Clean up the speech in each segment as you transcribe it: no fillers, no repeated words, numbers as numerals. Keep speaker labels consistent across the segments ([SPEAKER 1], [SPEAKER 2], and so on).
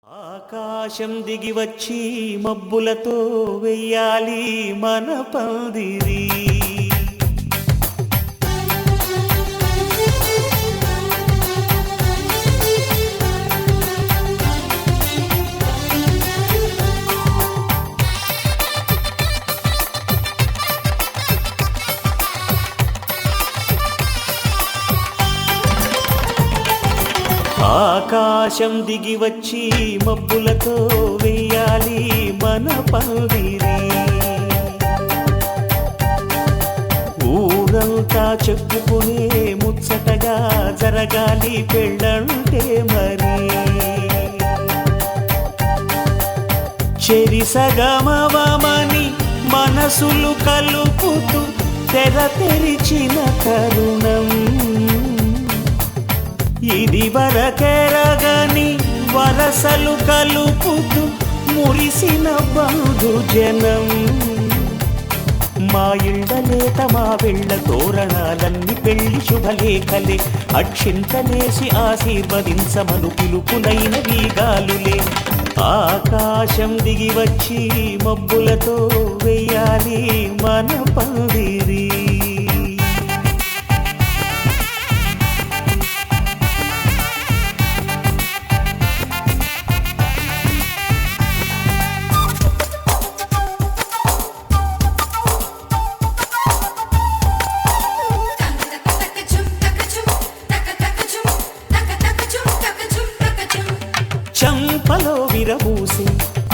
[SPEAKER 1] ఆకాశం దిగి వచ్చి మబ్బులతో వెయ్యాలి మన పందిరి. ఆకాశం దిగి వచ్చి మబ్బులతో వెయ్యాలి మన పందిరి. ఊరంతా చెప్పుకునే ముచ్చటగా జరగాలి పెళ్ళంటే మరి. చెరిసగమవమని మనసులు కలుపుతూ తెర తెరిచిన తరుణం. ఇది వరకెరగని వరసలు కలుపుతూ మురిసిన బంధు జనం. మా ఇళ్ళలేత మా వెళ్ళ తోరణాలన్నీ పెళ్లి శుభలేఖలే. అక్షింతలేసి ఆశీర్వదించమను పిలుపులైన వీగాలులే. ఆకాశం దిగి వచ్చి మబ్బులతో వెయ్యాలి మన పందిరి. చంపలో విరబూసి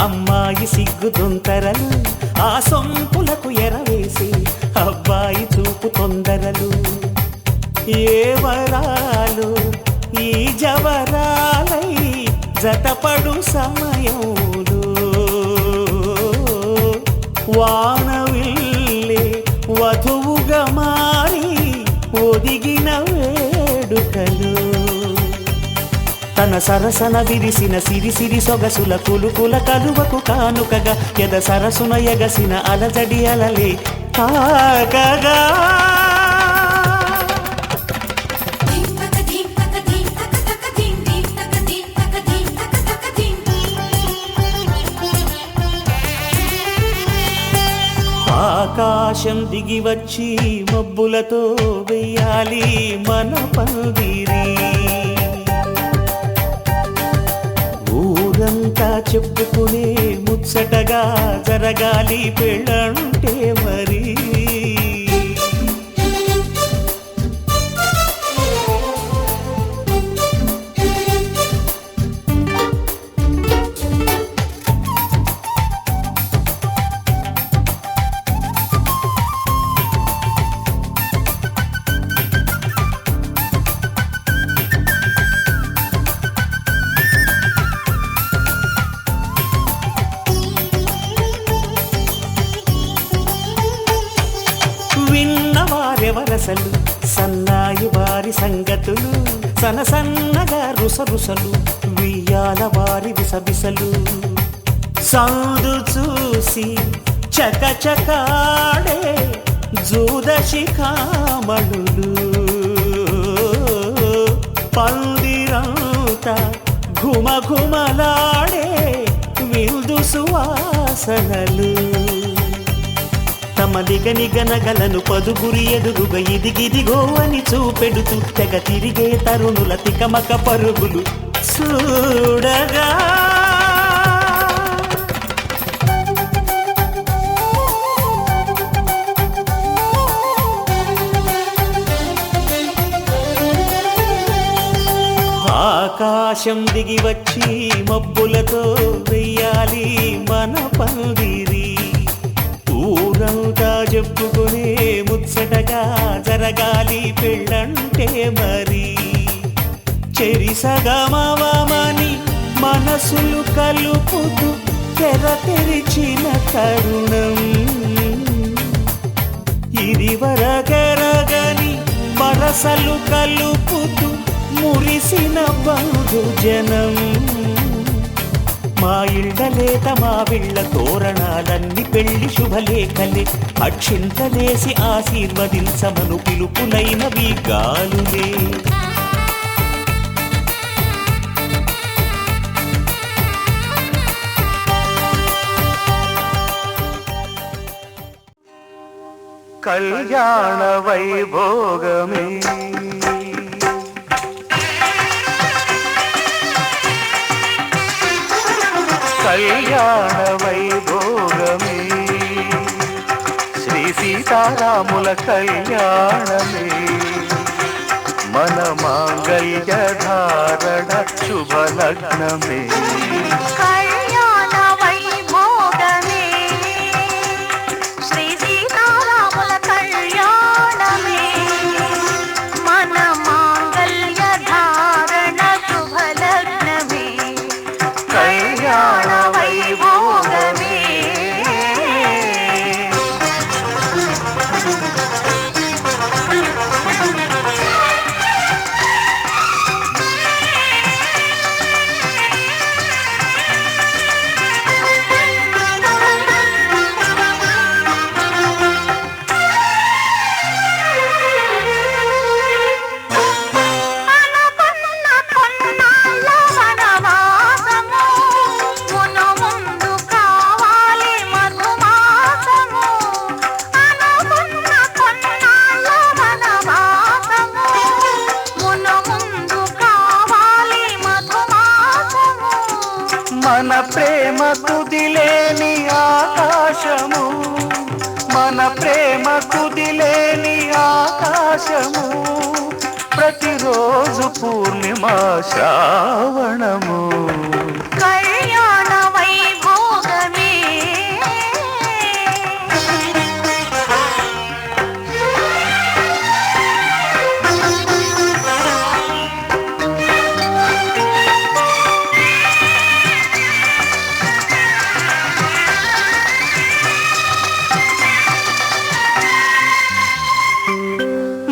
[SPEAKER 1] అమ్మాయి సిగ్గు దొంతరలు, ఆ సొంపులకు ఎరవేసి అబ్బాయి చూపు తొందరలు. ఏ వరాలు ఈ జవరాలై జతపడు సమయంలో వానవిల్లే వధువుగా మారి ఒదిగిన వేడుకలు. తన సరసన విరిసిన సిరిసిరి సొగసుల కులుకుల కలువకు కానుకగా ఎద సరసున ఎగసిన అలజడి అలలే తాకగా. ఆకాశం దిగి వచ్చి మబ్బులతో వెయ్యాలి మన పందిరి. ఊరంతా చెప్పుకునే ముచ్చటగా జరగాలి పెళ్ళంటే మరి. విన్నవారెవరసలు సన్నాయి వారి సంగతులు, సనసన్నగా రుసరుసలు వియ్యాల వారి విసబిసలు. సందు చూసి చకచకాడే జూదశిఖామణులు, పందిరంతా ఘుమఘుమలాడే విందు సువాసనలు. తమ నిగనిగనగలను పదుగురి ఎదురుగా ఇదిగిదిగో అని చూపెడుతూ తెగ తిరిగే తరుణుల తికమక పరుగులు చూడగా. ఆకాశం దిగి వచ్చి మబ్బులతో వెయ్యాలి మన పందిరి. ఊరంతా చెప్పుకునే ముచ్చటగా జరగాలి పెళ్ళంటే మరి. చెరిసగమవమని మనసులు కలుపుతూ తెర తెరిచిన తరుణం. ఇది వరకెరగని వరసలు కలుపుతూ మురిసిన బంధు జనం. మా ఇళ్ళలేత మా వీళ్ళ తోరణాలన్నీ పెళ్లి శుభలేఖలే. అక్షింతలేసి ఆశీర్వదించమను పిలుపులైన వీగాలులే. కళ్యాణ వైభోగమే. కళ్యాణ వైభోగమే శ్రీ సీతారాముల కళ్యాణమే. మన మాంగళ్య ధారణ శుభలగ్నమే.
[SPEAKER 2] కళ్యాణ వైభోగమే శ్రీ సీతారాముల కళ్యాణమే. మన మాంగళ్య ధారణ శుభలగ్నమే. కళ్యాణ వైభోగమే.
[SPEAKER 1] మన ప్రేమ కుదిలేని ఆకాశము, మన ప్రేమ కుదిలేని ఆకాశము, ప్రతిరోజు పూర్ణిమ శ్రావణము.
[SPEAKER 2] కళ్యాణ వైభోగమే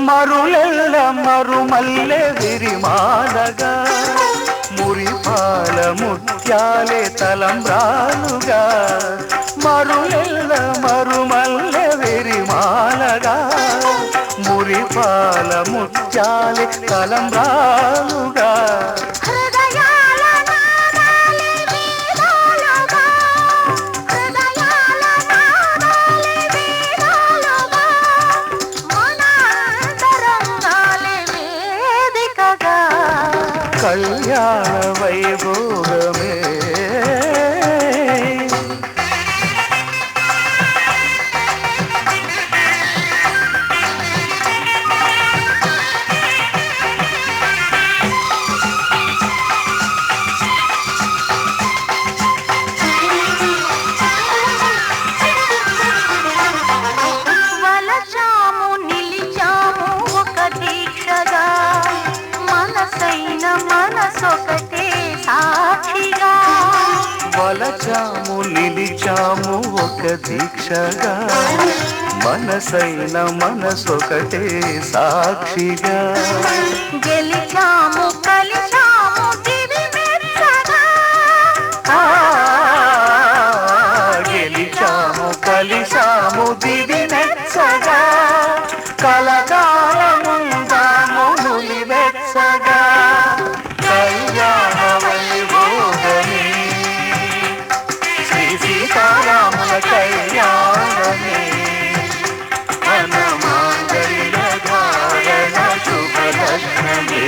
[SPEAKER 1] మరులెల్ల మరుమల్లె విరిమాలగా, మురిపాల ముత్యాలే తలంబ్రాలుగా. మరులెల్ల మరుమల్లె విరిమాలగా, మురిపాల ముత్యాలే తలంబ్రాలుగా. కళ్యాణ వైభోగమే
[SPEAKER 2] వలచాము నిలిచాము ఒక దీక్షగా, మనసైన మనసొకటే సాక్షిగా.
[SPEAKER 1] వలచాము నిలిచాము ఒక దీక్షగా, మనసైన మనసొకటే సాక్షిగా.
[SPEAKER 2] గెలిచాము కలిచాము దివి మెచ్చగా.
[SPEAKER 1] గెలిచాము కలిసాము దివి మెచ్చగా. కలకాలముందాము నులివెచ్చగా. కళ్యాణ వైభోగమే శ్రీ సీతారాముల కళ్యాణమే. మన మాంగళ్య ధారణ శుభలగ్నమే.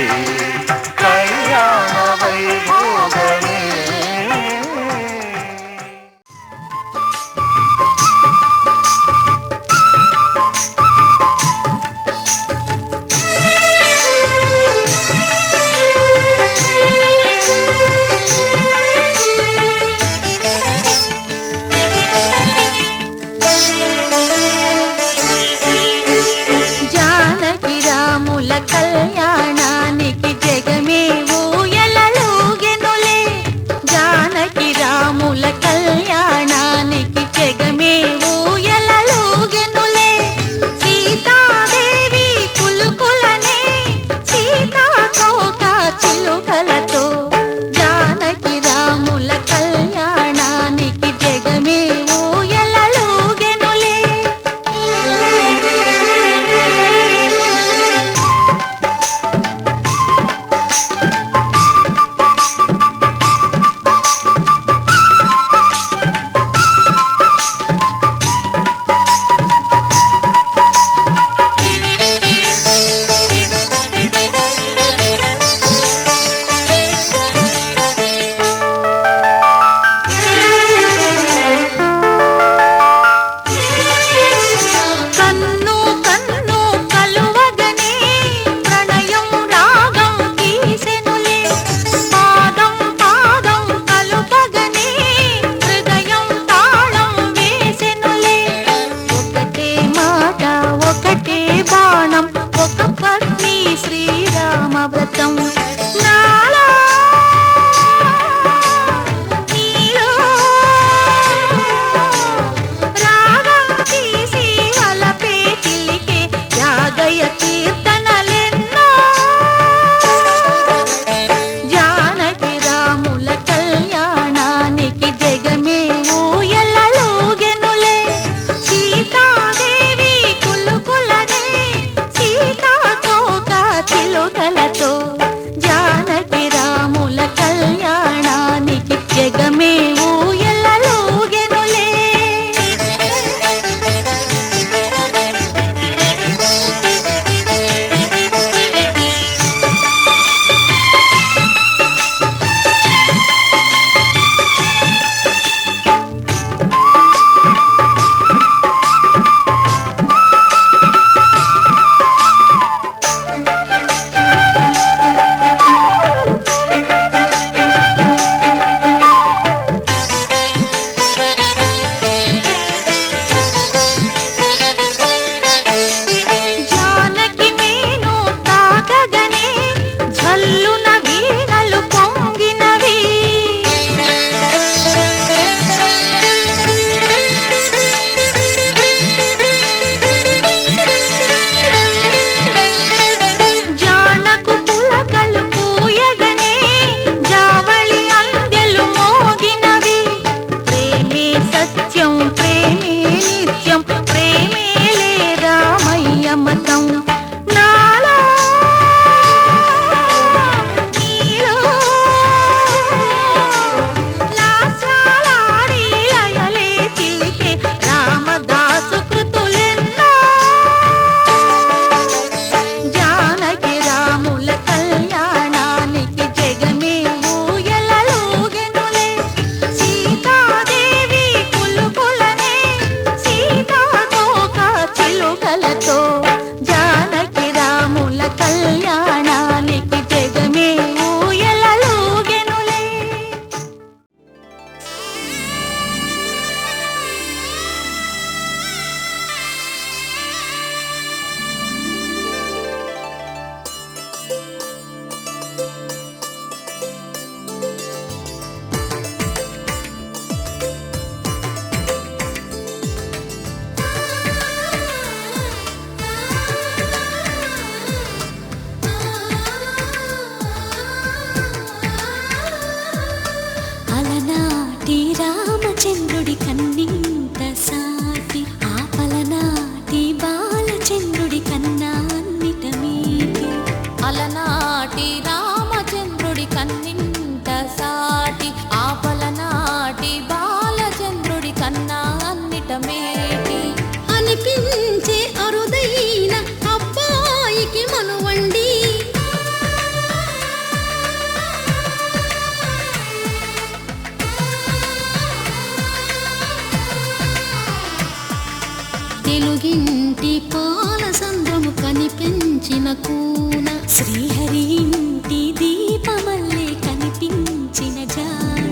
[SPEAKER 3] తెలుగింటి పాల సంద్రము కనిపించిన కూన శ్రీహరి ఇంటి దీపమల్లే కనిపించిన జాన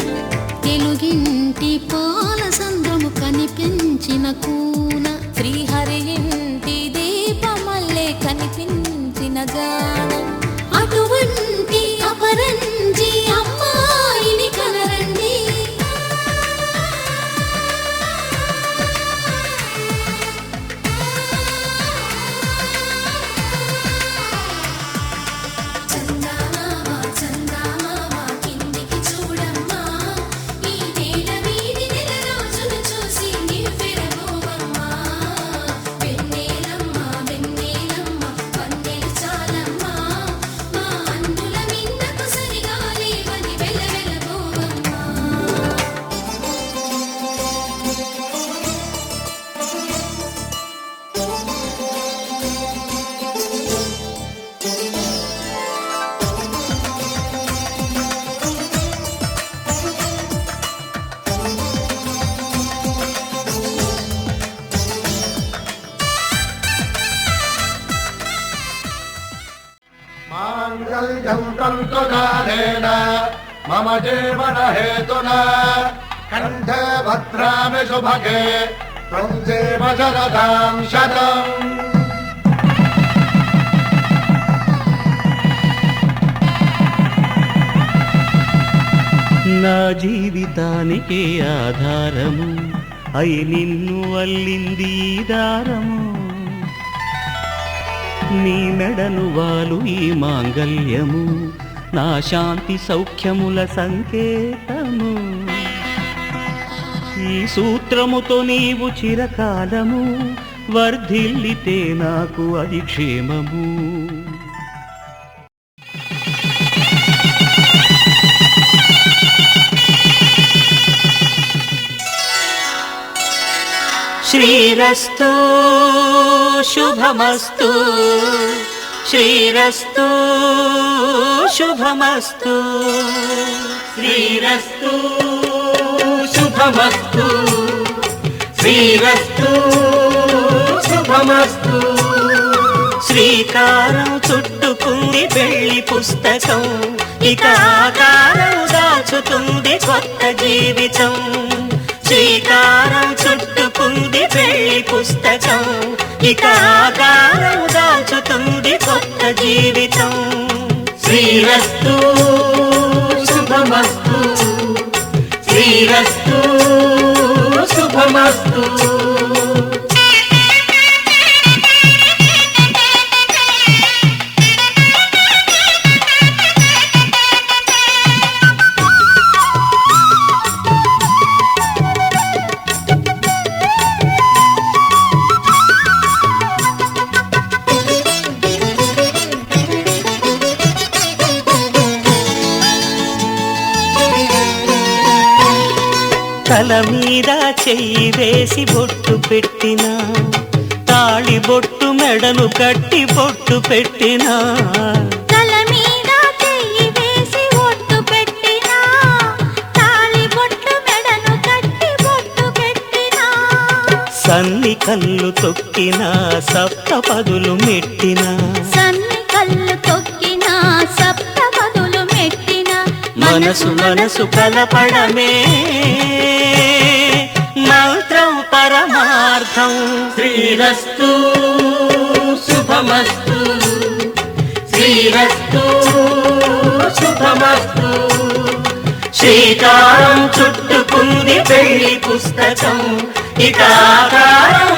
[SPEAKER 3] తెలుగింటి పాల సంద్రము కనిపించిన కూన శ్రీహరి ఇంటి దీపమల్లే కనిపించిన జాన అటువంటి అపరంజి అమ్మాయిని కనరండి
[SPEAKER 1] మాంగళ్యం తంతునానేన మమ జీవన హేతునా కంఠే భద్రామి శుభగే త్వం జీవ శరదాం శతం.
[SPEAKER 4] నా జీవితానికి ఆధారము అయి నిన్ను అల్లింది ఈ దారము నీ మెడను వాలు ఈ మాంగల్యము నా శాంతి సౌఖ్యముల సంకేతము ఈ సూత్రముతో నీవు చిరకాలము వర్ధిల్లితే నాకు అది క్షేమము. శ్రీరస్తు శుభమస్తు శ్రీరస్తు శుభమస్తు శ్రీరస్తు శుభమస్తు శ్రీరస్తు శుభమస్తు. శ్రీకారం చుట్టుకుంది పెళ్లి పుస్తకం ఇక ఆకారం దాచుతుంది కొత్త జీవితం. శ్రీకారం చుట్టుకుంది పెళ్లి పుస్తకం ఇక ఆకారం దాచుతుంది కొత్త జీవితం. శ్రీరస్తు శుభమస్తు శ్రీరస్తు శుభమస్తు. తల మీద చెయ్యి వేసి బొట్టు పెట్టినా తాళి బొట్టు మెడను కట్టి బొట్టు పెట్టినా
[SPEAKER 2] తల మీద చెయ్యి వేసి బొట్టు పెట్టినా తాళి బొట్టు మెడను కట్టి బొట్టు పెట్టినా
[SPEAKER 4] సన్ని కళ్ళు తొక్కినా సప్త పదులు మెట్టినా
[SPEAKER 2] సన్ని కళ్ళు తొక్కినా సప్త పదులు మెట్టినా
[SPEAKER 4] మనసు మనసు కలపడమే మంత్రం పరమార్థం. శ్రీరస్తు శుభమస్తు శ్రీరస్తు శుభమస్తు. శ్రీకారం చుట్టుకుంది పెళ్లి పుస్తకం ఇక ఆకారం